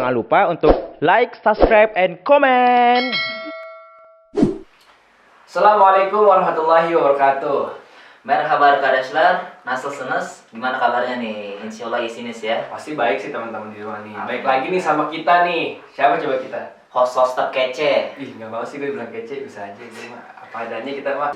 jangan lupa untuk like, subscribe, and comment. Assalamualaikum warahmatullahi wabarakatuh. Merhaba arkadaşlar, nasılsınız? Gimana kabarnya nih? Insyaallah isinis ya. Pasti baik sih teman-teman di rumah nih. Baik lagi nih sama kita nih. Siapa coba kita? Host-host terkece. Ih, nggak mau sih gue bilang kece, bisa aja gue mah apa adanya kita mah.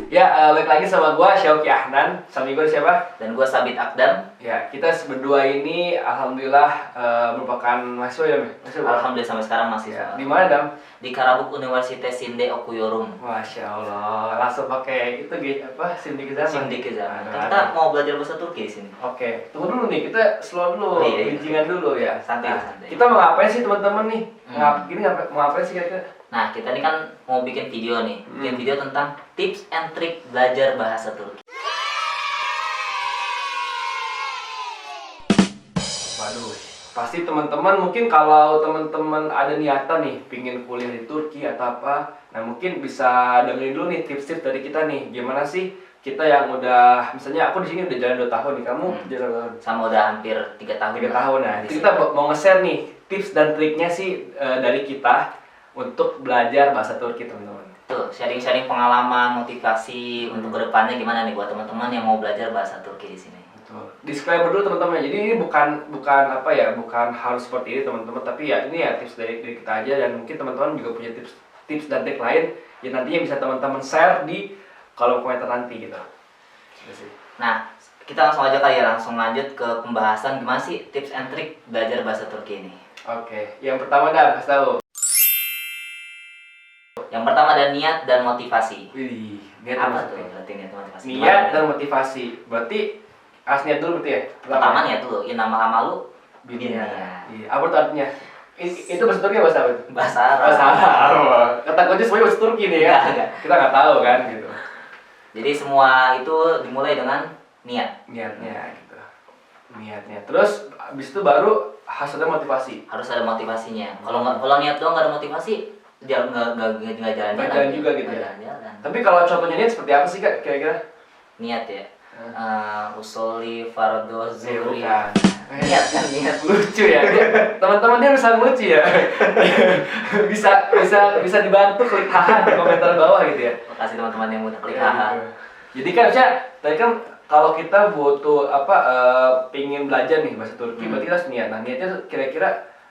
Ya, balik lagi sama gue Syauki Ahnan. Sama gue siapa? Dan gue Sabit Akdam. Ya, kita berdua ini alhamdulillah merupakan mahasiswa ya, mahasiswa. Alhamdulillah sampai sekarang masih Ya, di mana, Dam? di Karabuk Universitas Sinde Okuyorum. Masya Allah, langsung pakai itu apa? Sindik zaman. Sindik zaman. Aduh, Kan kita mau belajar bahasa Turki di sini. Oke, tunggu dulu nih, kita slow dulu, Oh, iya. bincang dulu ya. Santai, Nah, santai. kita mau ngapain sih teman-teman nih? Mau ngapain sih kira-kira? Nah, kita ini kan mau bikin video nih. Bikin Hmm. video tentang tips and trick belajar bahasa Turki. Waduh, pasti teman-teman mungkin kalau teman-teman ada niatan nih, pingin kuliah di Turki atau apa, nah mungkin bisa dengerin dulu nih tips-tips dari kita nih. Gimana sih kita yang udah, misalnya aku di sini udah jalan 2 tahun nih, kamu jalan berapa tahun? Sama udah hampir 3 tahun. 3 tahun. Nah, di itu kita mau nge-share nih tips dan triknya sih dari kita untuk belajar bahasa Turki, teman-teman. Tuh, sharing-sharing pengalaman, motivasi untuk kedepannya gimana nih buat teman-teman yang mau belajar bahasa Turki di sini. Betul. Disclaimer dulu teman-teman. Jadi ini bukan apa ya, bukan harus seperti ini teman-teman, tapi ya ini ya tips dari kita aja, dan mungkin teman-teman juga punya tips dan trik lain yang nantinya bisa teman-teman share di kolom komentar nanti gitu. Gitu sih. Nah, kita langsung aja kali ya, langsung lanjut ke pembahasan gimana sih tips and trick belajar bahasa Turki ini. Oke, yang pertama dah kasih tahu. Yang pertama ada niat dan motivasi. Wih, niat Apa dan tuh motivasi. berarti niat dan motivasi? Niat Gimana? dan motivasi. Berarti harus niat dulu berarti ya? Pertama niat dulu, nama amalu Binia. binia. Iya, apa tuh artinya? Itu bahasa Turki bahasa apa? Bahasa Arab. Bahasa Arab. Kata kunci semuanya bahasa Turki nih ya. Enggak. Kita nggak tahu kan gitu. Jadi semua itu dimulai dengan niat. Niatnya gitu. Niatnya. Terus habis itu baru hasilnya motivasi. Harus ada motivasinya. Kalau niat doang nggak ada motivasi, dia nggak jalan-jalan. Nggak jalan juga gitu Nggak ya? jalan-jalan. Tapi kalau contohnya niat seperti apa sih Kak kira-kira? Niat ya. Usoli fardo zuhri. Bukan. Niat kan niat. Lucu ya. Teman-teman dia bisa lucu ya. bisa dibantu klik haha di komentar bawah gitu ya. Makasih teman-teman yang udah klik Ya, haha. gitu. Jadi kan misalnya tadi kan kalau kita butuh apa pingin belajar nih bahasa Turki, berarti kita harus niat. Nah, niatnya tuh kira-kira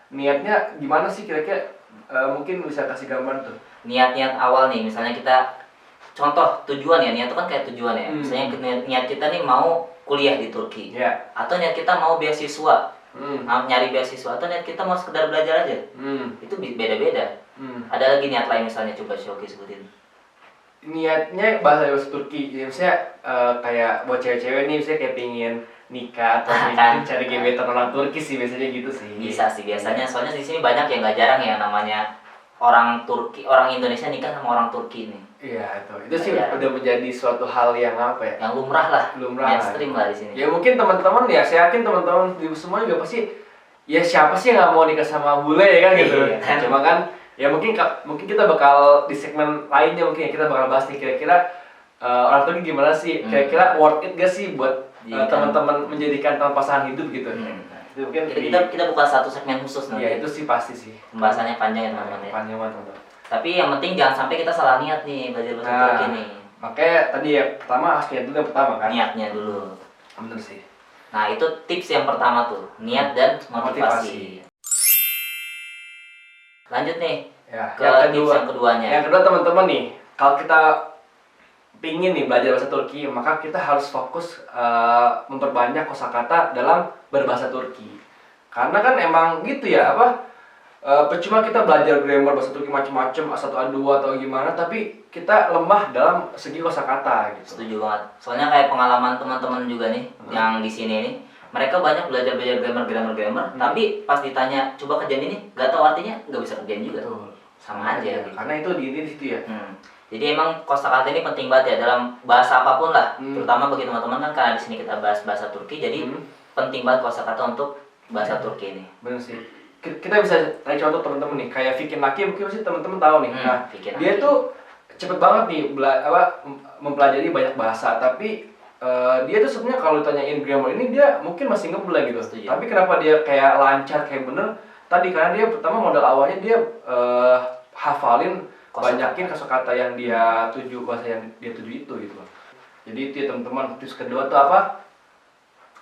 niatnya gimana sih kira-kira? Mungkin bisa kasih gambar tuh. Niat-niat awal nih, misalnya kita contoh tujuan ya, niat itu kan kayak tujuan ya. Misalnya niat kita nih mau kuliah di Turki. Ya. Atau niat kita mau beasiswa, Hmm. nyari beasiswa, atau niat kita mau sekedar belajar aja. Itu beda-beda. Ada lagi niat lain misalnya, coba Shoki sebutin. Niatnya bahasa Turki, ya, misalnya kayak buat cewek-cewek nih, misalnya kayak pingin nikah atau pingin cari gebetan orang Turki sih, biasanya gitu sih. Bisa sih biasanya, soalnya di sini banyak yang nggak jarang ya namanya orang Turki, orang Indonesia nikah sama orang Turki nih. Iya, itu sih Iya. udah menjadi suatu hal yang apa ya? Yang lumrah lah, Lumrah. mainstream lah di sini. Ya mungkin teman-teman ya, saya yakin teman-teman di semua juga pasti ya siapa sih yang nggak mau nikah sama bule ya kan gitu. Iya, kan? Cuma kan ya mungkin kita bakal di segmen lainnya mungkin ya, kita bakal bahas nih kira-kira orang Turki gimana sih? Kira-kira worth it gak sih buat Iya, teman-teman menjadikan calon pasangan hidup gitu. Nah, itu mungkin Kita buka satu segmen khusus ya nanti. itu sih pasti sih. Pembahasannya panjang ya teman-teman ya. Panjang banget teman-teman. Tapi yang penting jangan sampai kita salah niat nih belajar bahasa Nah, Turki nih. makanya tadi ya pertama harus niat dulu yang pertama kan. Niatnya dulu. Bener sih. Nah, itu tips yang pertama tuh, niat dan motivasi. Lanjut nih Ya, ke tips yang keduanya. Yang kedua teman-teman nih, kalau kita pingin nih belajar bahasa Turki, maka kita harus fokus memperbanyak kosakata dalam berbahasa Turki. Karena kan emang gitu ya, percuma kita belajar grammar bahasa Turki macam-macam, A1 A2 atau gimana, tapi kita lemah dalam segi kosakata gitu. Setuju banget. Soalnya kayak pengalaman teman-teman juga nih yang di sini nih, mereka banyak belajar grammar, tapi pas ditanya coba kerjaan ini, nggak tahu artinya, nggak bisa kerjain juga. Betul. Sama aja. Ya, Gitu. karena itu di situ ya. Jadi emang kosakata ini penting banget ya dalam bahasa apapun lah, Hmm. terutama bagi teman-teman kan karena di sini kita bahas bahasa Turki, jadi penting banget kosakata untuk bahasa Turki ini. Bener sih. Kita bisa tanya contoh teman-teman nih, kayak Vicky Naki mungkin pasti teman-teman tahu nih. Vicky dia Naki. tuh cepet banget nih mempelajari banyak bahasa, tapi dia tuh sebenarnya kalau ditanyain grammar ini dia mungkin masih ngeblank gitu. Setuju. Tapi kenapa dia kayak lancar kayak bener? Tadi karena dia pertama modal awalnya dia hafalin banyakin kosakata yang dia tuju, bahasa yang dia tuju itu gitu. Jadi itu ya teman-teman. Terus kedua tuh apa?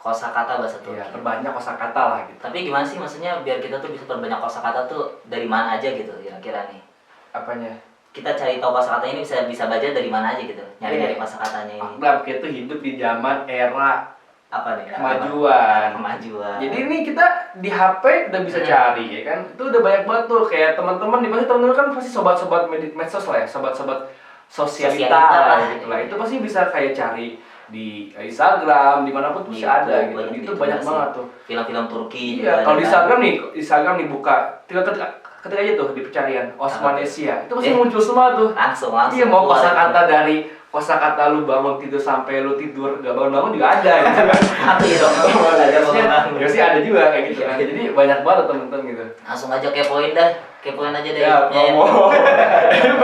Kosakata bahasa Turki. Ya, perbanyak kosakata lah gitu. Tapi gimana sih maksudnya biar kita tuh bisa perbanyak kosakata tuh dari mana aja gitu kira-kira nih? Apanya? Kita cari tahu kosakata ini bisa baca dari mana aja gitu. Nyari dari kosakatanya ini. Akhlak kita hidup di zaman era Apa nih? kemajuan. Kemajuan. Jadi ini kita di HP udah bisa cari ya kan. Itu udah banyak banget tuh kayak teman-teman di pasti teman-teman kan pasti sobat-sobat medsos lah ya, sobat-sobat sosialita lah. gitu lah. Itu pasti bisa kayak cari di Instagram, dimanapun tuh bisa ada gitu. Itu banyak banget tuh. Film-film Turki. Iya, juga kalau di ada. Instagram nih buka, tinggal ketik aja tuh di pencarian Osmanesia. Itu pasti muncul semua tuh. Langsung. Iya, mau keluar kosakata itu. dari kosakata lu bangun tidur sampai lu tidur gak bangun-bangun juga ada gitu kan. Apa ya dong? Ya sih ada juga kayak gitu kan. Jadi banyak banget temen-temen gitu. Langsung aja kepoin dah. Kepoin aja deh. Ya, YouTube-nya. ngomong.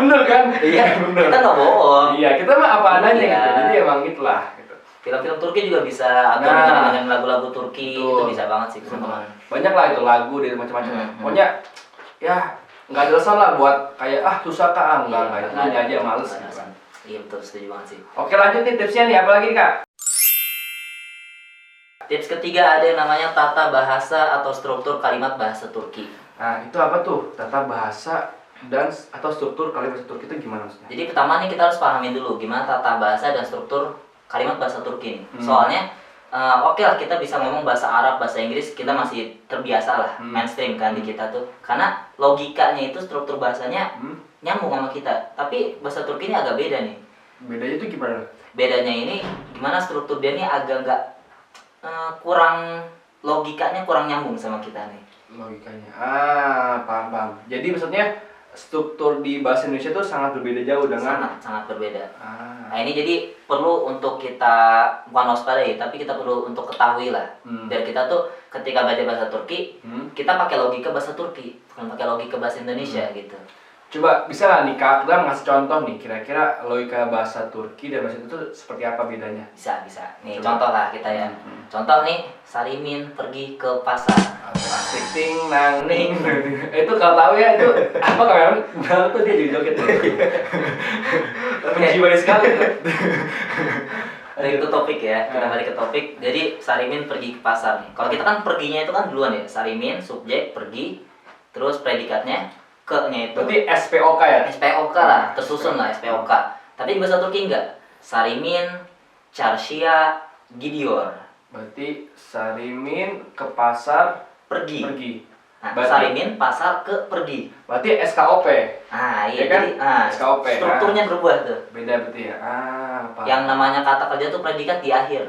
Bener kan? Iya, bener. kita nggak bohong. Iya, kita mah apa adanya Iya. gitu. Jadi emang itulah gitu. Film-film Turki juga bisa atau Nah. dengan lagu-lagu Turki Betul. itu bisa banget sih teman-teman. Banyak lah itu lagu dari macam-macam. Pokoknya ya nggak ada alasan lah buat kayak susah kah enggak itu Nggak aja males nggak ada gitu. alasan. Iya betul, setuju banget sih. Oke lanjut nih tipsnya nih, apa lagi nih Kak? Tips ketiga ada yang namanya tata bahasa atau struktur kalimat bahasa Turki. Nah itu apa tuh? Tata bahasa dan atau struktur kalimat bahasa Turki itu gimana maksudnya? Jadi pertama nih kita harus pahamin dulu gimana tata bahasa dan struktur kalimat bahasa Turki nih. Soalnya oke lah kita bisa ngomong bahasa Arab, bahasa Inggris, kita masih terbiasa lah mainstream kan di kita tuh. Karena logikanya itu struktur bahasanya nyambung sama kita. Tapi bahasa Turki ini agak beda nih. Bedanya itu gimana? Bedanya ini gimana struktur dia nih agak nggak kurang logikanya kurang nyambung sama kita nih. Logikanya. Paham. Jadi maksudnya struktur di bahasa Indonesia itu sangat berbeda jauh dengan Sangat berbeda. Ah. Nah ini jadi perlu untuk kita bukan waspadai, tapi kita perlu untuk ketahui lah. Biar kita tuh ketika belajar bahasa Turki, kita pakai logika bahasa Turki, bukan pakai logika bahasa Indonesia gitu. Coba bisa nggak nih Kak Akram ngasih contoh nih kira-kira logika bahasa Turki dan bahasa itu seperti apa bedanya? Bisa. Nih Coba. contoh lah kita ya. Contoh nih, Sarimin pergi ke pasar. Asik ting nang ning. Itu kalau tahu ya itu apa kameramen? Bilang tuh dia juga joget. Menjiwai sekali. Balik ke topik ya, kita balik ke topik. Jadi Sarimin pergi ke pasar nih. Kalau kita kan perginya itu kan duluan ya. Sarimin, subjek, pergi, terus predikatnya, ke-nya itu Berarti SPOK ya? SPOK lah, tersusun lah SPOK. Tapi di bahasa Turki enggak. Sarimin, Çarşıya, gidiyor. Berarti Sarimin ke pasar Pergi. Nah, Berarti- Sarimin pasar ke pergi. Berarti SKOP. Nah, Ya iya kan? jadi SKOP, strukturnya berubah tuh. Beda berarti ya. Paham. Yang namanya kata kerja tuh predikat di akhir.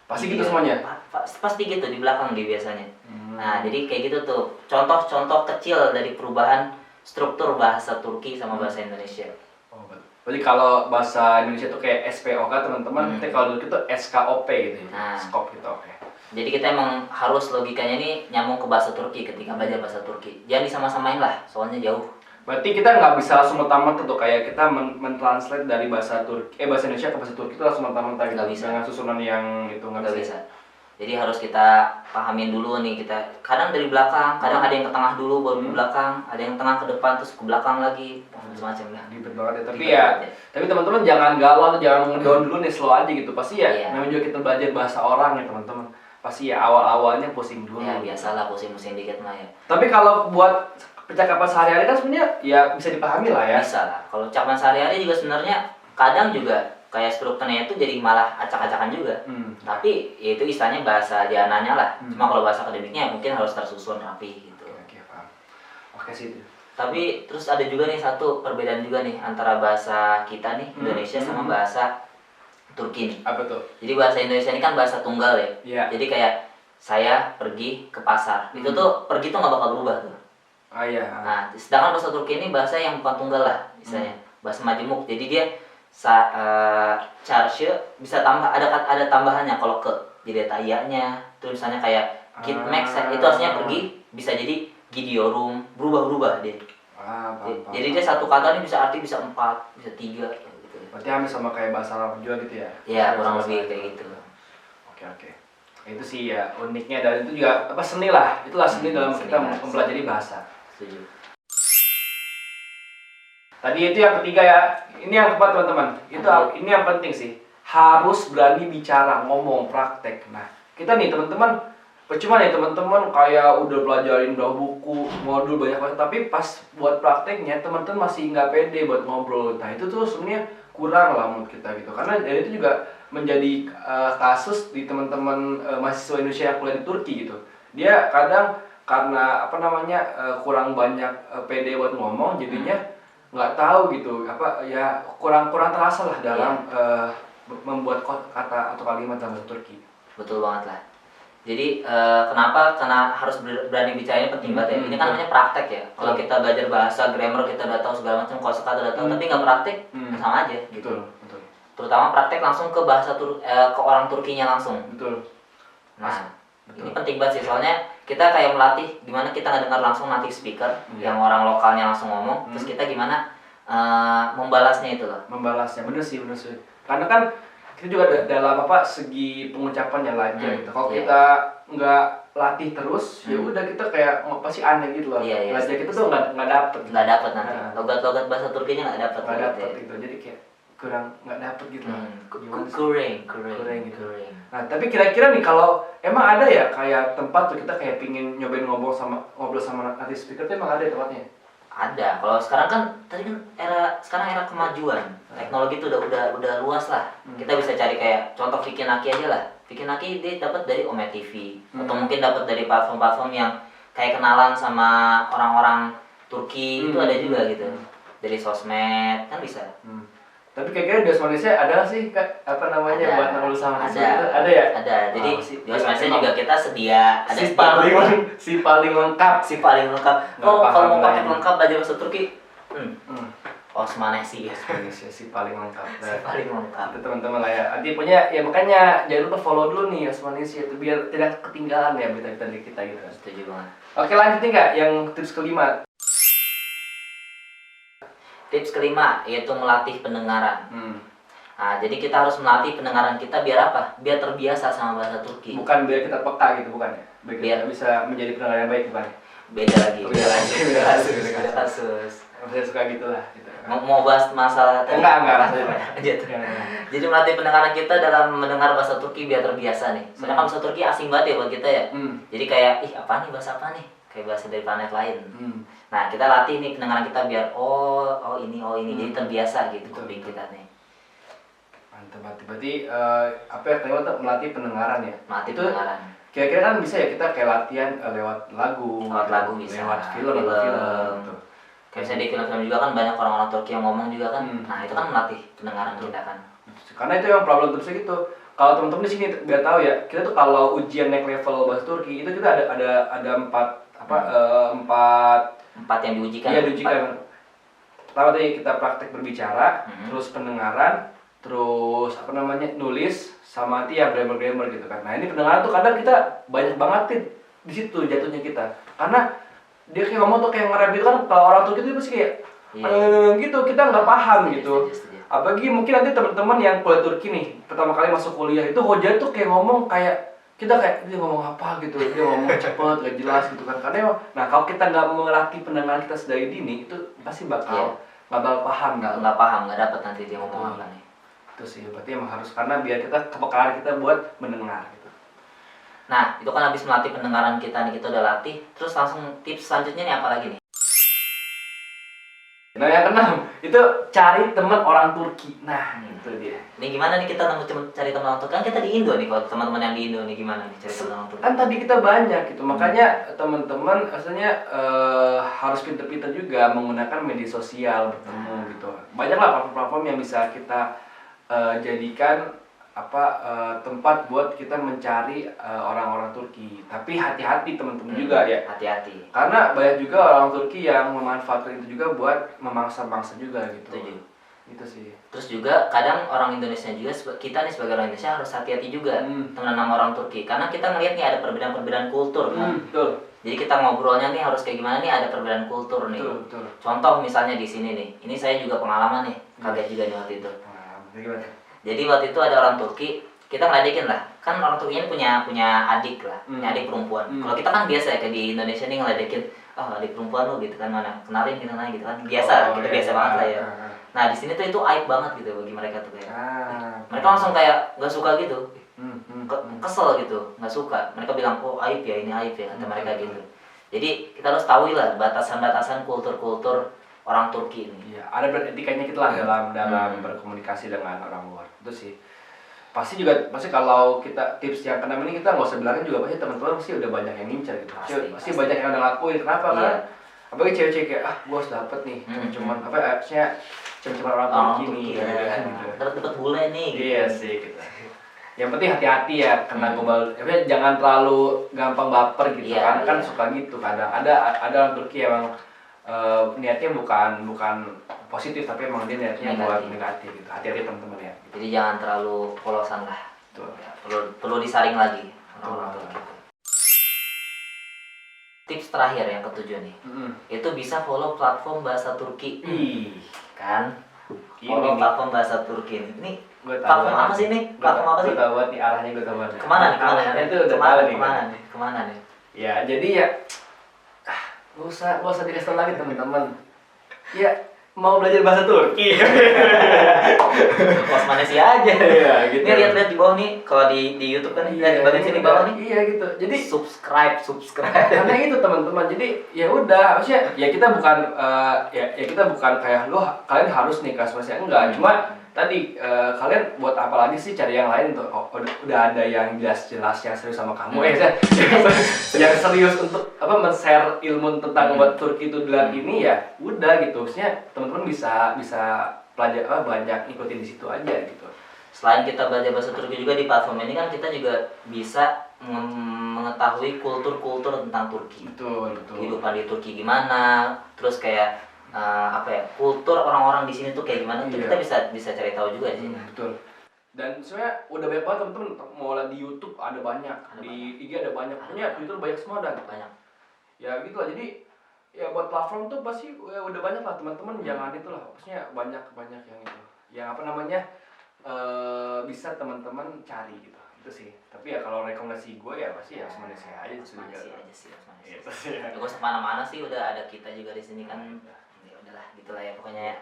Pasti gitu Iya. semuanya. Pasti gitu di belakang dia biasanya. Nah, jadi kayak gitu tuh. Contoh-contoh kecil dari perubahan struktur bahasa Turki sama bahasa Indonesia. Oh, betul. Berarti kalau bahasa Indonesia tuh kayak SPOK teman-teman, tapi kalau dulu itu SKOP gitu ya. Nah. Skop gitu, oke. Jadi kita emang harus logikanya ini nyambung ke bahasa Turki ketika belajar bahasa Turki. Jangan disama-samain lah, soalnya jauh. Berarti kita nggak bisa langsung mentah-mentah tuh kayak kita mentranslate dari bahasa bahasa Indonesia ke bahasa Turki itu langsung mentah-mentah gitu. Nggak bisa. Dengan susunan yang itu nggak Nggak bisa. bisa. Jadi harus kita pahamin dulu nih kita. Kadang dari belakang, kadang ada yang ke tengah dulu baru ke belakang, ada yang tengah ke depan terus ke belakang lagi, macam-macam lah. Ribet banget ya. Tapi Ribet ya, banget ya. tapi teman-teman jangan galau atau jangan ngedown dulu nih, slow aja gitu. Pasti ya, Iya. namanya juga kita belajar bahasa orang ya teman-teman. Pasti ya awal-awalnya pusing dulu. Ya biasalah pusing-pusing dikit mah ya. Tapi kalau buat percakapan sehari-hari kan sebenarnya ya bisa dipahami lah ya. Bisa lah. Kalau ucapan sehari-hari juga sebenarnya kadang juga kayak strukturnya itu jadi malah acak-acakan juga. Tapi ya itu istilahnya bahasa jananya lah. Cuma kalau bahasa akademiknya mungkin harus tersusun rapi gitu. Oke, paham. Oke sih. Tapi terus ada juga nih satu perbedaan juga nih antara bahasa kita nih Indonesia sama bahasa Turki nih. Apa tuh? Jadi bahasa Indonesia ini kan bahasa tunggal ya. Iya. Jadi kayak saya pergi ke pasar. Itu tuh pergi tuh nggak bakal berubah tuh. Oh iya. Nah, sedangkan bahasa Turki ini bahasa yang bukan tunggal lah, misalnya bahasa majemuk. Jadi dia çarşı bisa tambah ada tambahannya kalau ke jadi ada iyanya. Terus misalnya kayak gitmek itu artinya pergi bisa jadi gidiyorum, berubah-berubah dia. Paham. Jadi dia satu kata ini bisa arti bisa 4, bisa 3 gitu. Berarti hampir sama kayak bahasa Arab juga gitu ya? Iya, kurang lebih kayak gitu. Oke. Itu sih ya uniknya, dan itu juga apa, seni lah. Itulah seni dalam seni kita bahasa. mempelajari bahasa. Setuju. Tadi itu yang ketiga ya. Ini yang keempat teman-teman. Ini yang penting sih. Harus berani bicara, ngomong, praktek. Nah, kita nih teman-teman, percuma nih teman-teman kayak udah pelajarin udah buku, modul banyak banget, tapi pas buat prakteknya teman-teman masih nggak pede buat ngobrol. Nah, itu tuh sebenarnya kurang lah menurut kita gitu. Karena dan itu juga menjadi kasus di teman-teman mahasiswa Indonesia yang kuliah di Turki gitu. Dia kadang karena apa namanya kurang banyak pede buat ngomong, jadinya nggak tahu gitu apa ya, kurang terasa lah dalam membuat kata atau kalimat dalam bahasa Turki. Betul banget lah. Jadi kenapa? Karena harus berani bicara, ini penting banget ya. Ini kan namanya praktek ya. Kalau kita belajar bahasa, grammar kita udah tahu segala macam, kosakata udah tahu, tapi nggak praktek, sama aja gitu. Betul. Terutama praktek langsung ke bahasa ke orang Turkinya langsung. Betul. Nah, ini penting banget sih, soalnya kita kayak melatih gimana kita nggak dengar langsung native speaker yang orang lokalnya langsung ngomong, terus kita gimana membalasnya itu loh. Membalasnya, bener sih. Karena kan kita juga dalam apa segi pengucapannya lancar gitu. Kalau kita nggak latih terus, ya udah kita kayak pasti aneh gitu loh. Iya, Belajar kita tuh nggak dapet. Nggak dapet nanti. Logat-logat bahasa Turkinya nggak dapet. Nggak dapet gitu. Jadi kayak kurang nggak dapet gitu. Kurang gitu. Nah, tapi kira-kira nih kalau emang ada ya kayak tempat tuh kita kayak pingin nyobain ngobrol sama native speaker tuh, emang ada tempatnya? Ada. Kalau sekarang kan tadi kan sekarang era kemajuan. Teknologi itu udah luas lah. Kita bisa cari kayak contoh Vicky Naki aja lah. Vicky Naki dia dapat dari Ome TV atau mungkin dapat dari platform-platform yang kayak kenalan sama orang-orang Turki, itu ada juga gitu. Dari sosmed kan bisa. Tapi kayaknya di Malaysia ada sih Kak, apa namanya, buat ngobrol sama ada. Ada ya? Ada. Jadi di Malaysia juga kita sedia ada si paling lengkap. Kalau mau pakai lengkap belajar bahasa Turki, Osmanesi ya. Si paling lengkap. Si paling lengkap. Itu teman-teman lah ya. Nanti punya ya, makanya jangan lupa follow dulu nih Osmanesi itu biar tidak ketinggalan ya berita-berita dari kita gitu. Setuju banget. Oke, lanjut nih Kak yang tips kelima. Tips kelima yaitu melatih pendengaran. Nah, jadi kita harus melatih pendengaran kita biar apa? Biar terbiasa sama bahasa Turki. Bukan biar kita peka gitu, bukan ya? Biar kita bisa menjadi pendengar yang baik, bukan? Beda lagi. Beda kasus. Saya suka gitu lah. Gitu. Mau bahas masalah tadi? Enggak. Jadi melatih pendengaran kita dalam mendengar bahasa Turki biar terbiasa nih. Soalnya kan bahasa Turki asing banget ya buat kita ya. Jadi kayak, apa nih bahasa apa nih? Kayak bahasa dari planet lain. Nah, kita latih nih pendengaran kita biar oh ini. Jadi terbiasa gitu kuping kita nih. Mantap. Berarti apa ya, lewat melatih pendengaran ya? Melatih pendengaran. Kira-kira kan bisa ya kita kayak latihan lewat lagu. Lewat lagu bisa. Lewat film. Gitu. Kayak misalnya di film-film juga kan banyak orang-orang Turki yang ngomong juga kan. Nah, itu kan melatih pendengaran kita kan. Karena itu yang problem terusnya gitu. Kalau teman-teman di sini biar tahu ya, kita tuh kalau ujian naik level bahasa Turki itu kita ada empat yang diujikan. Iya, diujikan. Pertama tadi kita praktek berbicara, terus pendengaran, terus nulis, sama nanti ya grammar gitu kan. Nah, ini pendengaran tuh kadang kita banyak banget di situ jatuhnya kita. Karena dia kayak ngomong tuh kayak ngerap gitu kan, kalau orang Turki itu pasti kayak gitu, kita nggak paham gitu. Apalagi mungkin nanti teman-teman yang kuliah Turki nih, pertama kali masuk kuliah itu Hoja tuh kayak ngomong kayak kita kayak dia ngomong apa gitu, dia ngomong cepet, gak jelas gitu kan. Karena kalau kita nggak melatih pendengaran kita sedari dini, itu pasti bakal paham. Nggak paham, nggak dapet nanti dia ngomong apa nih. Itu sih, berarti emang harus, karena biar kita kepekaan kita buat mendengar gitu. Nah, itu kan habis melatih pendengaran kita nih, kita udah latih, terus langsung tips selanjutnya nih apa lagi nih? Nah, yang keenam itu cari teman orang Turki. Nah, itu dia. Ini gimana nih kita cari teman orang Turki? Kan kita di Indo nih, kalau teman-teman yang di Indo nih gimana nih cari teman orang Turki? Kan tadi kita banyak gitu, makanya teman-teman asalnya harus pinter-pinter juga menggunakan media sosial, bertemu gitu. Banyaklah platform-platform yang bisa kita jadikan tempat buat kita mencari orang-orang Turki. Tapi hati-hati teman-teman juga ya. Hati-hati. Karena banyak juga orang Turki yang memanfaatkan itu juga buat memangsa-mangsa juga gitu. Setuju. Itu sih. Terus juga kadang orang Indonesia juga, kita nih sebagai orang Indonesia harus hati-hati juga temenan sama orang Turki. Karena kita ngeliat nih ada perbedaan-perbedaan kultur kan. Betul. Jadi kita ngobrolnya nih harus kayak gimana nih, ada perbedaan kultur nih. Betul. Contoh misalnya di sini nih. Ini saya juga pengalaman nih. Kaget juga nih waktu itu. Gimana? Jadi waktu itu ada orang Turki, kita ngeledekin lah. Kan orang Turki ini punya adik lah, punya adik perempuan. Kalau kita kan biasa ya kayak di Indonesia nih ngeledekin, adik perempuan lu gitu kan, mana kenalin gitu kan. Biasa, kita biasa banget lah ya. Nah, di sini tuh itu aib banget gitu bagi mereka tuh kayak. Mereka langsung kayak nggak suka gitu. Kesel gitu, nggak suka. Mereka bilang, oh aib ya, ini aib ya, kata mereka gitu. Jadi kita harus tahu lah batasan-batasan kultur-kultur orang Turki ini. Iya, ada beretikanya kita lah dalam berkomunikasi dengan orang luar. Itu sih. Pasti kalau kita tips yang keenam ini kita nggak usah bilangin juga, pasti teman-teman pasti udah banyak yang ngincar gitu. Pasti banyak yang udah lakuin. Kenapa kan? Apalagi cewek-cewek kayak gue harus dapet nih, cuman cuman orang Turki nih, gitu. Dapat bule nih. Gitu. Iya sih kita. Yang penting hati-hati ya, kena gombal. Jangan terlalu gampang baper gitu kan suka gitu. Kadang ada orang Turki emang niatnya bukan positif, tapi emang dia niatnya buat negatif gitu. Hati-hati teman-teman ya. Jadi jangan terlalu polosan lah. Betul. Ya, perlu disaring lagi orang-orang Turki. Tips terakhir yang ketujuh nih, itu bisa follow platform bahasa Turki. Kan? Follow platform bahasa Turki ini. Platform apa sih nih? Platform apa sih? Gue tahu nih arahnya, gue tahu banget. Kemana nih? Itu udah tahu nih. Kemana nih? Ya jadi ya, gak usah dikasih tau lagi teman-teman. Ya mau belajar bahasa Turki. Osmannya sih aja. Iya gitu. Ini lihat di bawah nih, kalau di YouTube kan lihat di bagian sini bawah nih. Iya gitu. Jadi subscribe. karena itu teman-teman. Jadi ya udah, maksudnya ya kita bukan kita bukan kayak kalian harus nih kasmasnya, enggak. Cuma tadi kalian buat apa lagi sih cari yang lain tuh? Udah ada yang jelas-jelas yang serius sama kamu yang serius untuk men-share ilmu tentang buat Turki itu dalam ini ya udah gitu. Maksudnya teman-teman bisa belajar banyak ikutin di situ aja gitu. Selain kita belajar bahasa Turki juga di platform ini kan kita juga bisa mengetahui kultur-kultur tentang Turki. Betul. Kehidupan di Turki gimana, terus kayak kultur orang-orang di sini tuh kayak gimana tuh kita bisa cari tahu juga di sini. Betul. Dan sebenarnya udah banyak banget teman-teman, mau lihat di YouTube ada banyak, di IG ada banyak, punya Twitter banyak semua dan banyak. Ya gitu lah. Jadi ya buat platform tuh pasti ya udah banyak lah teman-teman, jangan itulah. Maksudnya banyak yang itu. Yang bisa teman-teman cari gitu. Itu sih. Tapi ya kalau rekomendasi gue ya pasti ya Malaysia aja sih. Itu sih. Gak usah kemana-mana sih, udah ada kita juga di sini kan. Udahlah gitulah ya pokoknya ya.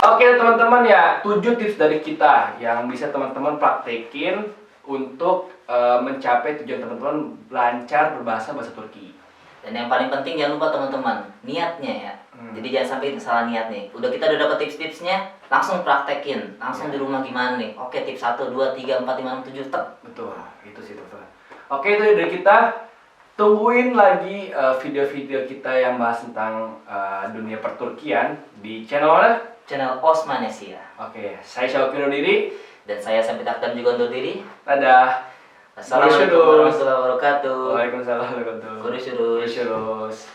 Oke teman-teman ya, 7 tips dari kita yang bisa teman-teman praktekin untuk mencapai tujuan teman-teman lancar bahasa Turki. Dan yang paling penting jangan lupa teman-teman, niatnya ya. Jadi jangan sampai kita salah niat nih. Kita udah dapat tips-tipsnya, langsung praktekin. Langsung di rumah gimana nih. Oke, tips 1, 2, 3, 4, 5, 6, 7, tep. Betul, itu sih teman-teman. Oke, itu dari kita. Tungguin lagi video-video kita yang bahas tentang dunia perturkian di channel mana? Channel Osmanesia. Oke, saya Syauki undur diri. Dan saya Sampit Aktam juga undur diri. Dadah. Assalamualaikum warahmatullahi wabarakatuh. Waalaikumsalam warahmatullahi wabarakatuh. Kurus.